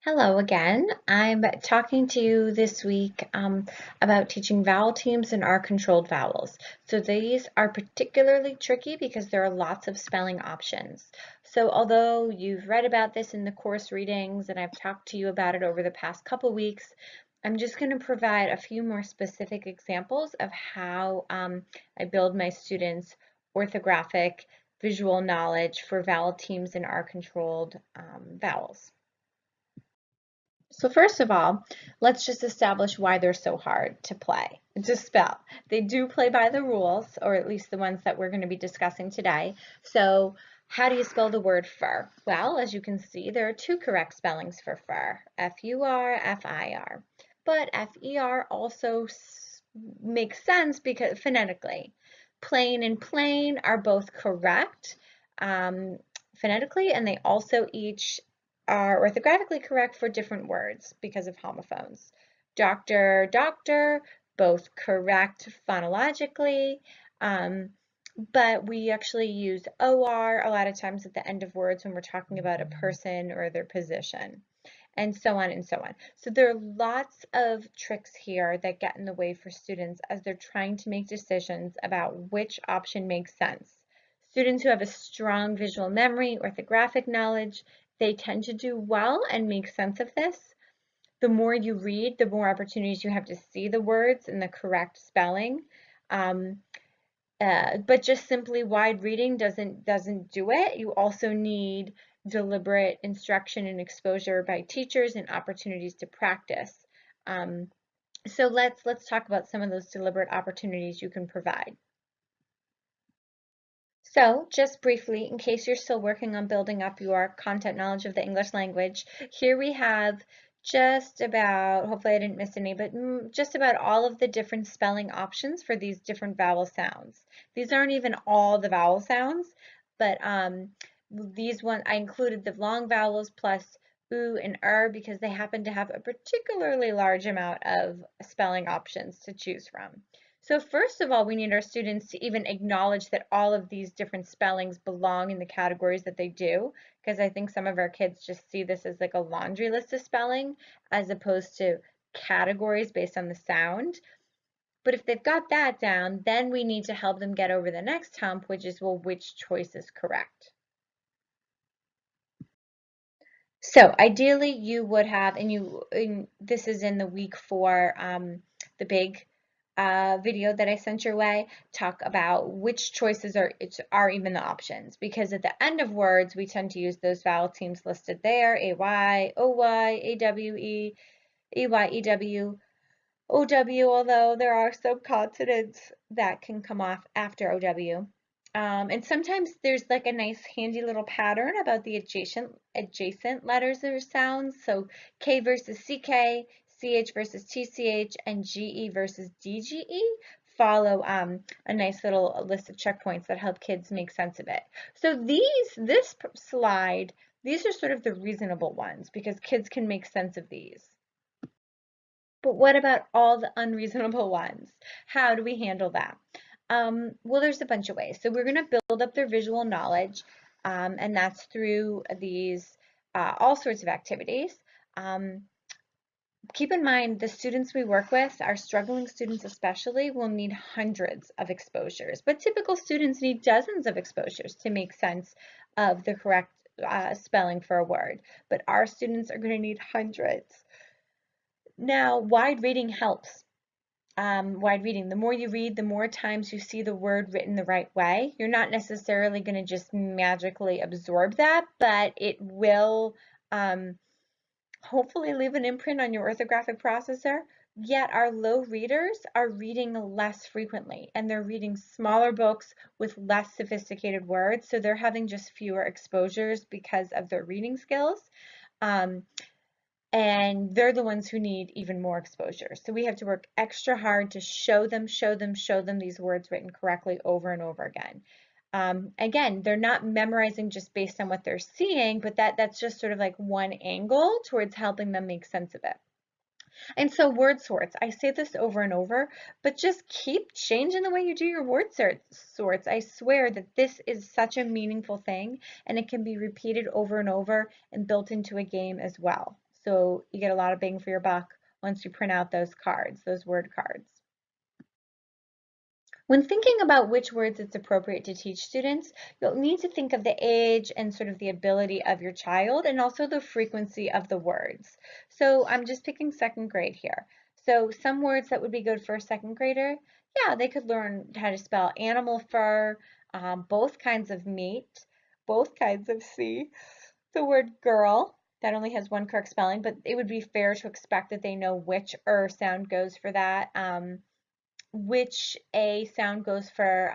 Hello again. I'm talking to you this week about teaching vowel teams and R-controlled vowels. So these are particularly tricky because there are lots of spelling options. So although you've read about this in the course readings and I've talked to you about it over the past couple weeks, I'm just going to provide a few more specific examples of how I build my students' orthographic visual knowledge for vowel teams and R-controlled vowels. So first of all, let's just establish why they're so hard to spell. They do play by the rules, or at least the ones that we're going to be discussing today. So how do you spell the word fur? Well, as you can see, there are two correct spellings for fur, F-U-R, F-I-R. But F-E-R also makes sense because phonetically. Plain and plain are both correct phonetically, and they also each are orthographically correct for different words because of homophones. Doctor, doctor, both correct phonologically, but we actually use OR a lot of times at the end of words when we're talking about a person or their position, and so on and so on. So there are lots of tricks here that get in the way for students as they're trying to make decisions about which option makes sense. Students who have a strong visual memory, orthographic knowledge, they tend to do well and make sense of this. The more you read, the more opportunities you have to see the words and the correct spelling. But just simply wide reading doesn't do it. You also need deliberate instruction and exposure by teachers and opportunities to practice. So let's talk about some of those deliberate opportunities you can provide. So just briefly, in case you're still working on building up your content knowledge of the English language, here we have just about, hopefully I didn't miss any, but just about all of the different spelling options for these different vowel sounds. These aren't even all the vowel sounds, but these ones, I included the long vowels plus oo and because they happen to have a particularly large amount of spelling options to choose from. So first of all, we need our students to even acknowledge that all of these different spellings belong in the categories that they do, because I think some of our kids just see this as like a laundry list of spelling as opposed to categories based on the sound. But if they've got that down, then we need to help them get over the next hump, which is, well, which choice is correct? So ideally you would have, and this is in the week for the big video that I sent your way, talk about which choices are even the options, because at the end of words we tend to use those vowel teams listed there: A-Y, O-Y, A-W-E, E-Y, E-W, O-W, although there are some consonants that can come off after O-W. And sometimes there's like a nice handy little pattern about the adjacent letters or sounds. So K versus CK, CH versus TCH, and GE versus DGE follow a nice little list of checkpoints that help kids make sense of it. So this slide, these are sort of the reasonable ones because kids can make sense of these. But what about all the unreasonable ones? How do we handle that? Well, there's a bunch of ways. So we're going to build up their visual knowledge, and that's through these all sorts of activities. Keep in mind, the students we work with, our struggling students especially, will need hundreds of exposures, but typical students need dozens of exposures to make sense of the correct spelling for a word. But our students are going to need hundreds. Now, wide reading helps. Wide reading, the more you read, the more times you see the word written the right way. You're not necessarily going to just magically absorb that, but it will hopefully leave an imprint on your orthographic processor. Yet our low readers are reading less frequently, and they're reading smaller books with less sophisticated words, so they're having just fewer exposures because of their reading skills. And they're the ones who need even more exposure. So we have to work extra hard to show them these words written correctly over and over again. Again, they're not memorizing just based on what they're seeing, but that's just sort of like one angle towards helping them make sense of it. And so word sorts, I say this over and over, but just keep changing the way you do your word sorts. I swear that this is such a meaningful thing, and it can be repeated over and over and built into a game as well. So you get a lot of bang for your buck once you print out those cards, those word cards. When thinking about which words it's appropriate to teach students, you'll need to think of the age and sort of the ability of your child and also the frequency of the words. So I'm just picking second grade here. So some words that would be good for a second grader, yeah, they could learn how to spell animal fur, both kinds of meat, both kinds of sea. The word girl, that only has one correct spelling, but it would be fair to expect that they know which sound goes for that. Which a sound goes for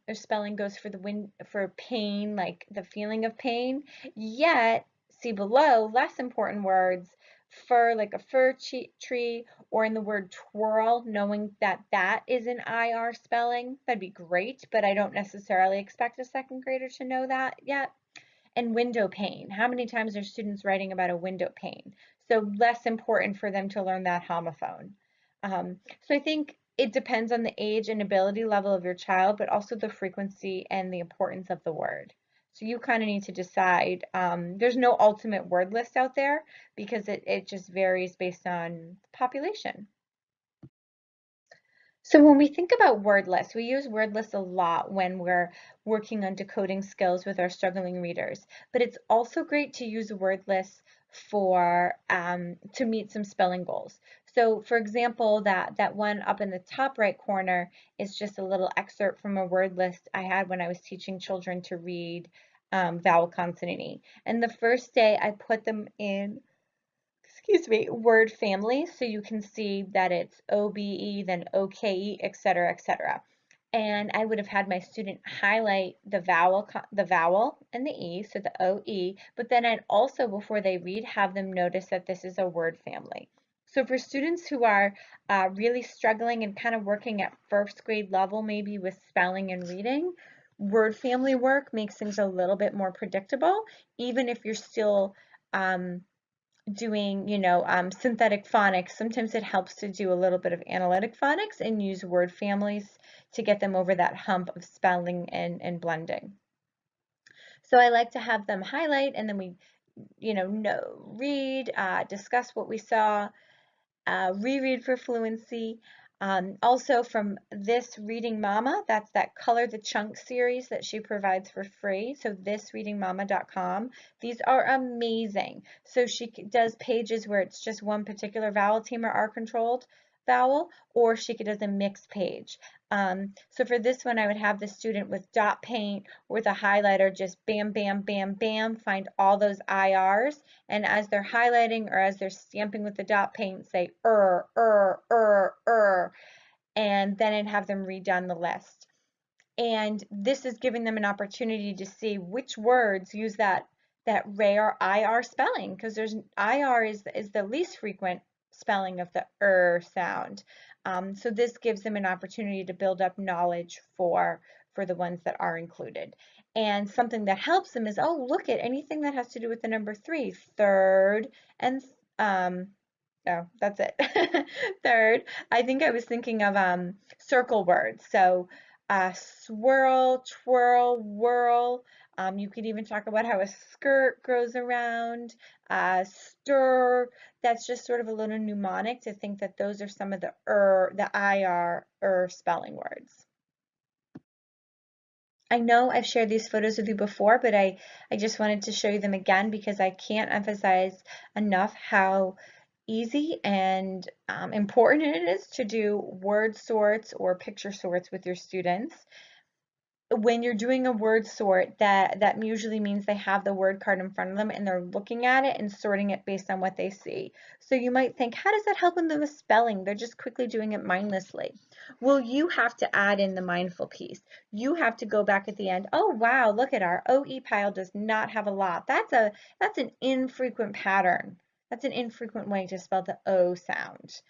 or spelling goes for the for pain, like the feeling of pain. Yet, see below, less important words, fir, like a tree, or in the word twirl, knowing that that is an IR spelling, that'd be great, but I don't necessarily expect a second grader to know that yet. And window pane. How many times are students writing about a window pane? So less important for them to learn that homophone. So I think it depends on the age and ability level of your child, but also the frequency and the importance of the word. So you kind of need to decide. There's no ultimate word list out there because it just varies based on population. So when we think about word lists, we use word lists a lot when we're working on decoding skills with our struggling readers, but it's also great to use word lists for to meet some spelling goals. So for example, that one up in the top right corner is just a little excerpt from a word list I had when I was teaching children to read vowel consonant E. And the first day I put them in, excuse me, word family, so you can see that it's OBE, then OKE, etc., etc. And I would have had my student highlight the vowel and the E, so the OE, but then I'd also, before they read, have them notice that this is a word family. So for students who are really struggling and kind of working at first grade level, maybe with spelling and reading, word family work makes things a little bit more predictable, even if you're still doing, synthetic phonics. Sometimes it helps to do a little bit of analytic phonics and use word families to get them over that hump of spelling and blending. So I like to have them highlight and then we, read, discuss what we saw, reread for fluency. Also from this Reading Mama, that's that Color the Chunk series that she provides for free. So thisreadingmama.com. These are amazing. So she does pages where it's just one particular vowel team or R controlled vowel, or she does a mixed page. So for this one, I would have the student with dot paint with a highlighter just bam, bam, bam, bam, find all those IRs, and as they're highlighting or as they're stamping with the dot paint, say and then I'd have them read down the list. And this is giving them an opportunity to see which words use that rare IR spelling, because there's IR is the least frequent spelling of the sound. So this gives them an opportunity to build up knowledge for the ones that are included. And something that helps them is, oh, look at anything that has to do with the number 3, third, and oh, that's it. Third, I think I was thinking of circle words. So swirl, twirl, whirl. You could even talk about how a skirt grows around, stir. That's just sort of a little mnemonic to think that those are some of the IR spelling words. I know I've shared these photos with you before, but I just wanted to show you them again because I can't emphasize enough how easy and important it is to do word sorts or picture sorts with your students. When you're doing a word sort, that usually means they have the word card in front of them and they're looking at it and sorting it based on what they see. So you might think, how does that help them with spelling? They're just quickly doing it mindlessly. Well, you have to add in the mindful piece. You have to go back at the end. Oh, wow, look at our OE pile does not have a lot. That's an infrequent pattern. That's an infrequent way to spell the O sound.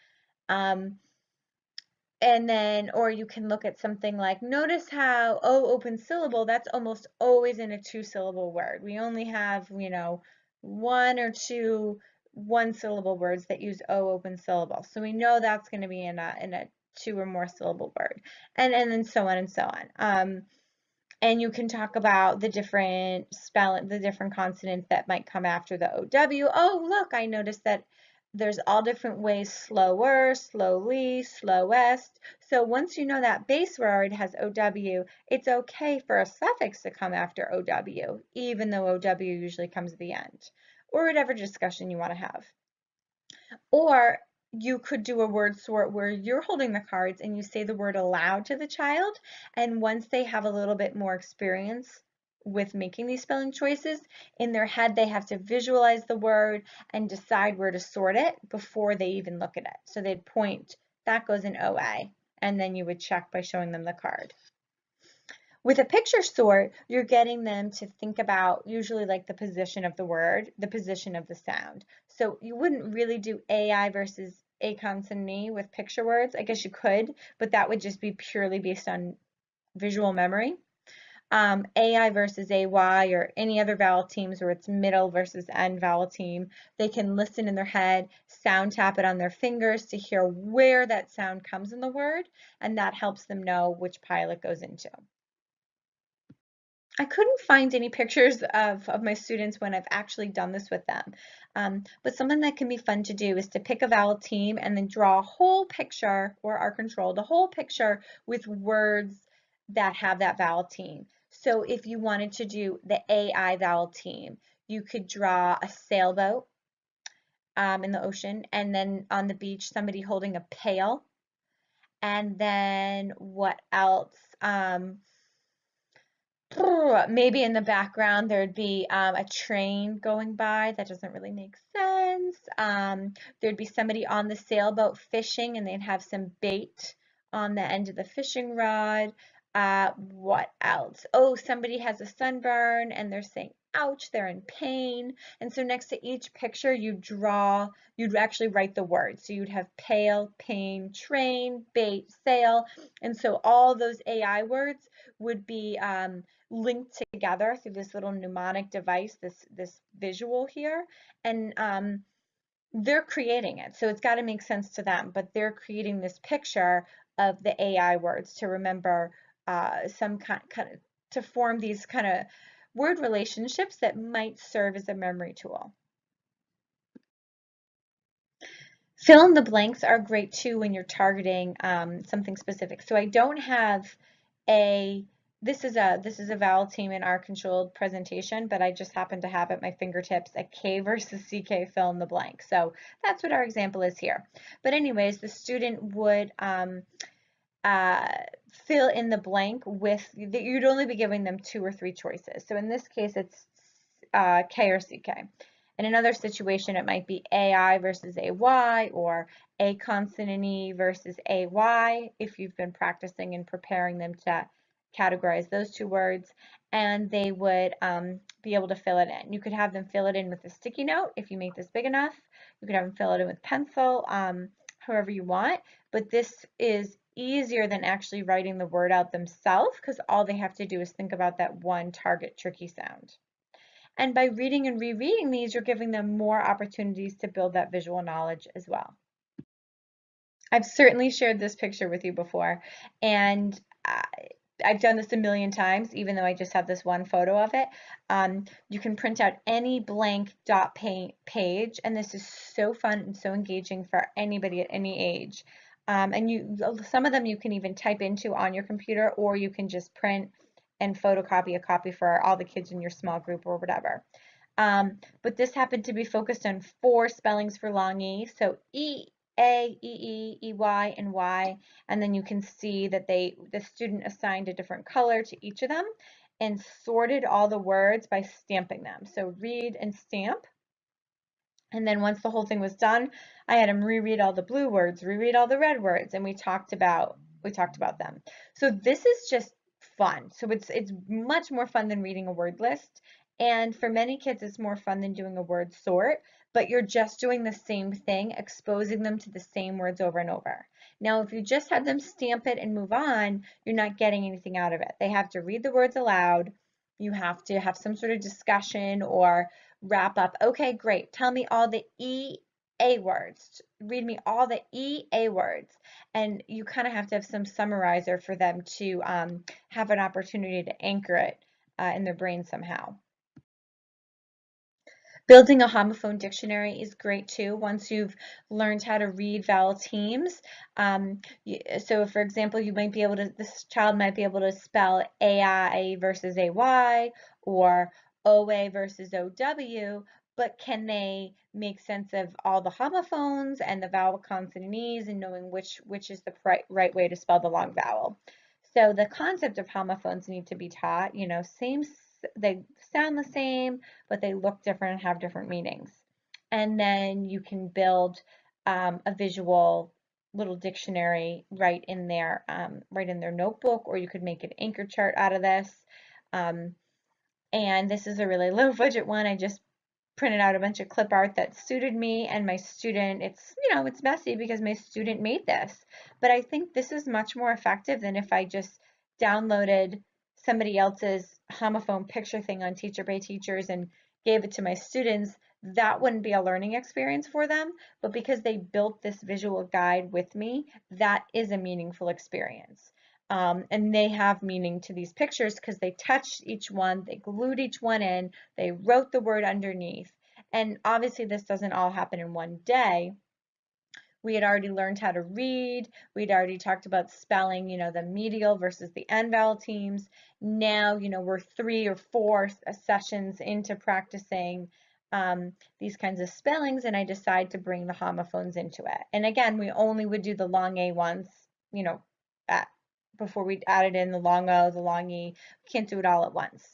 And then, or you can look at something like, notice how O open syllable, that's almost always in a 2-syllable word. We only have, one or two one-syllable words that use O open syllable. So we know that's going to be in a 2 or more syllable word. And then so on and so on. And you can talk about the different the different consonants that might come after the OW. Oh, look, I noticed that there's all different ways: slower, slowly, slowest. So once you know that base word has OW, it's okay for a suffix to come after OW, even though OW usually comes at the end, or whatever discussion you want to have. Or you could do a word sort where you're holding the cards and you say the word aloud to the child, and once they have a little bit more experience with making these spelling choices, in their head they have to visualize the word and decide where to sort it before they even look at it. So they'd point, that goes in OA, and then you would check by showing them the card. With a picture sort, you're getting them to think about usually like the position of the word, the position of the sound. So you wouldn't really do AI versus a consonant E with picture words. I guess you could, but that would just be purely based on visual memory. AI versus AY or any other vowel teams where it's middle versus end vowel team, they can listen in their head, sound tap it on their fingers to hear where that sound comes in the word, and that helps them know which pile it goes into. I couldn't find any pictures of my students when I've actually done this with them. But something that can be fun to do is to pick a vowel team and then draw a whole picture, or are controlled, a whole picture with words that have that vowel team. So if you wanted to do the AI vowel team, you could draw a sailboat in the ocean, and then on the beach, somebody holding a pail. And then what else? Maybe in the background there'd be a train going by. That doesn't really make sense. There'd be somebody on the sailboat fishing, and they'd have some bait on the end of the fishing rod. What else? Oh, somebody has a sunburn and they're saying, ouch, they're in pain. And so next to each picture you'd actually write the words. So you'd have pail, pain, train, bait, sail. And so all those AI words would be linked together through this little mnemonic device, this visual here, and they're creating it. So it's got to make sense to them, but they're creating this picture of the AI words to remember some kind of to form these kind of word relationships that might serve as a memory tool. Fill in the blanks are great too when you're targeting something specific. So I don't have a this is a vowel team in our controlled presentation, but I just happen to have at my fingertips a K versus CK fill in the blank. So that's what our example is here. But anyways, the student would uh, fill in the blank with, you'd only be giving them 2 or 3 choices. So in this case, it's K or CK. In another situation, it might be AI versus AY, or a consonant E versus AY, if you've been practicing and preparing them to categorize those 2 words, and they would be able to fill it in. You could have them fill it in with a sticky note if you make this big enough. You could have them fill it in with pencil, however you want, but this is easier than actually writing the word out themselves, because all they have to do is think about that one target tricky sound. And by reading and rereading these, you're giving them more opportunities to build that visual knowledge as well. I've certainly shared this picture with you before, and I've done this a million times, even though I just have this one photo of it. You can print out any blank dot paint page, and this is so fun and so engaging for anybody at any age. And some of them you can even type into on your computer, or you can just print and photocopy a copy for all the kids in your small group or whatever. But this happened to be focused on 4 spellings for long E, so E, A, E, E, Y, and Y, and then you can see that the student assigned a different color to each of them and sorted all the words by stamping them. So read and stamp. And then once the whole thing was done, I had them reread all the blue words, reread all the red words, and we talked about them. So this is just fun. So it's much more fun than reading a word list. And for many kids, it's more fun than doing a word sort, but you're just doing the same thing, exposing them to the same words over and over. Now, if you just have them stamp it and move on, you're not getting anything out of it. They have to read the words aloud. You have to have some sort of discussion or wrap up. Okay, great. Tell me all the A words. Read me all the EA words. And you kind of have to have some summarizer for them to have an opportunity to anchor it in their brain somehow. Building a homophone dictionary is great too once you've learned how to read vowel teams. So for example, this child might be able to spell AI versus AY or OA versus OW, but can they make sense of all the homophones and the vowel consonant E's and knowing which is the right way to spell the long vowel? So the concept of homophones need to be taught, they sound the same, but they look different and have different meanings. And then you can build a visual little dictionary right in their notebook, or you could make an anchor chart out of this. Um, and this is a really low budget one. I just printed out a bunch of clip art that suited me and my student. It's messy because my student made this, but I think this is much more effective than if I just downloaded somebody else's homophone picture thing on Teacher by Teachers and gave it to my students. That wouldn't be a learning experience for them, but because they built this visual guide with me, that is a meaningful experience. And they have meaning to these pictures because they touched each one, they glued each one in, they wrote the word underneath. And obviously this doesn't all happen in one day. We had already learned how to read. We'd already talked about spelling, the medial versus the end vowel teams. Now, we're 3 or 4 sessions into practicing these kinds of spellings, and I decide to bring the homophones into it. And again, we only would do the long A ones, at, before we added in the long O, the long E. We can't do it all at once.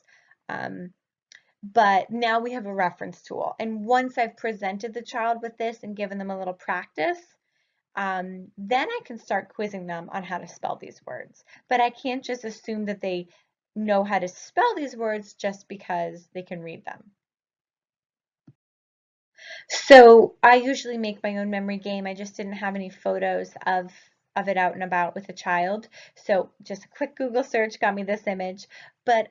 But now we have a reference tool. And once I've presented the child with this and given them a little practice, then I can start quizzing them on how to spell these words. But I can't just assume that they know how to spell these words just because they can read them. So I usually make my own memory game. I just didn't have any photos of it out and about with a child. So just a quick Google search got me this image. But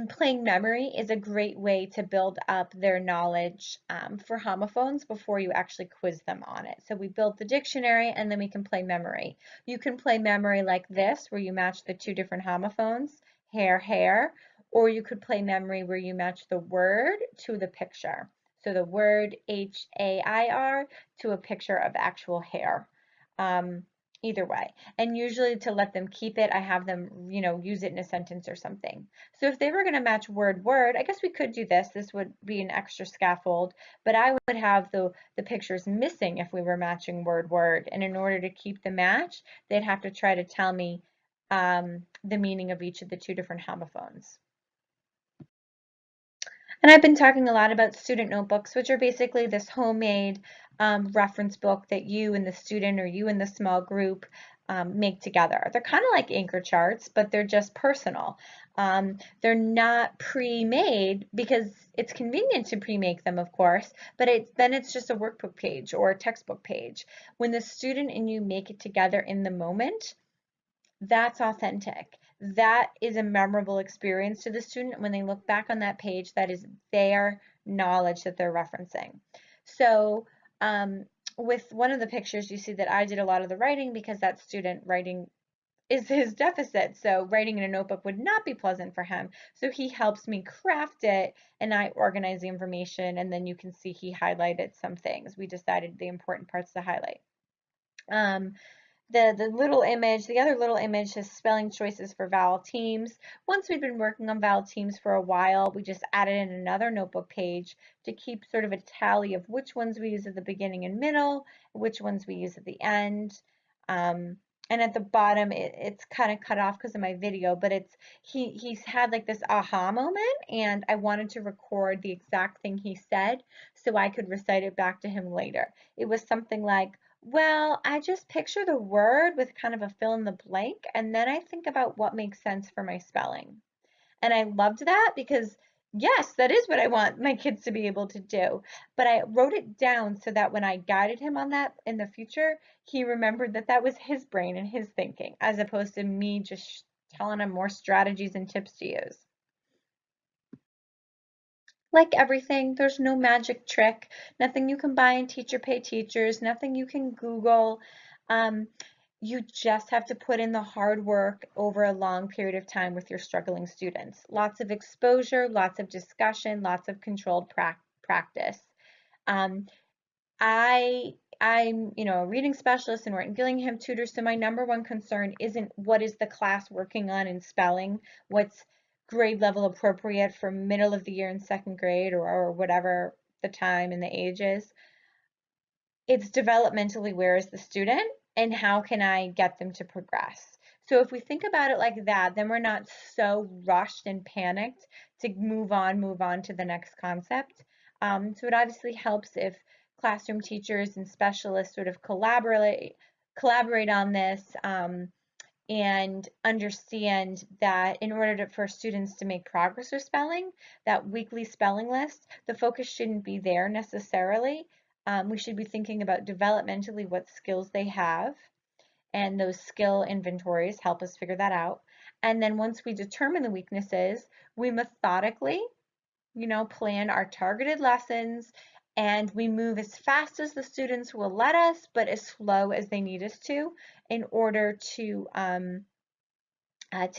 playing memory is a great way to build up their knowledge for homophones before you actually quiz them on it. So we build the dictionary and then we can play memory. You can play memory like this, where you match the 2 different homophones, hair, hair, or you could play memory where you match the word to the picture. So the word H-A-I-R to a picture of actual hair. Either way. And usually to let them keep it, I have them, use it in a sentence or something. So if they were going to match word, word, I guess we could do this. This would be an extra scaffold, but I would have the pictures missing if we were matching word, word. And in order to keep the match, they'd have to try to tell me the meaning of each of the 2 different homophones. And I've been talking a lot about student notebooks, which are basically this homemade reference book that you and the student or you and the small group make together. They're kind of like anchor charts, but they're just personal. They're not pre-made because it's convenient to pre-make them, of course, but then it's just a workbook page or a textbook page. When the student and you make it together in the moment, that's authentic. That is a memorable experience to the student. When they look back on that page, that is their knowledge that they're referencing. So with one of the pictures, you see that I did a lot of the writing because that student writing is his deficit. So writing in a notebook would not be pleasant for him. So he helps me craft it and I organize the information, and then you can see he highlighted some things. We decided the important parts to highlight. The little image, the other little image has spelling choices for vowel teams. Once we'd been working on vowel teams for a while, we just added in another notebook page to keep sort of a tally of which ones we use at the beginning and middle, which ones we use at the end. And at the bottom, it's kind of cut off because of my video, but he's had like this aha moment, and I wanted to record the exact thing he said so I could recite it back to him later. It was something like, well, I just picture the word with kind of a fill in the blank, and then I think about what makes sense for my spelling. And I loved that because, yes, that is what I want my kids to be able to do. But I wrote it down so that when I guided him on that in the future, he remembered that that was his brain and his thinking, as opposed to me just telling him more strategies and tips to use. Like everything, there's no magic trick, nothing you can buy in Teacher Pay Teachers, nothing you can Google. Um, you just have to put in the hard work over a long period of time with your struggling students. Lots of exposure, lots of discussion, lots of controlled practice. Um, I'm a reading specialist and Orton-Gillingham tutor, so my number one concern isn't what is the class working on in spelling, what's grade level appropriate for middle of the year in second grade or whatever the time and the age is. It's developmentally where is the student and how can I get them to progress. So if we think about it like that, then we're not so rushed and panicked to move on to the next concept. So it obviously helps if classroom teachers and specialists sort of collaborate on this and understand that in order for students to make progress with spelling, that weekly spelling list, the focus shouldn't be there necessarily. We should be thinking about developmentally what skills they have, and those skill inventories help us figure that out. And then once we determine the weaknesses, we methodically, plan our targeted lessons, and we move as fast as the students will let us, but as slow as they need us to, in order to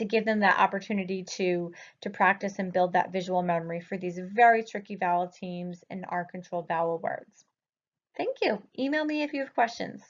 give them that opportunity to practice and build that visual memory for these very tricky vowel teams and our controlled vowel words. Thank you. Email me if you have questions.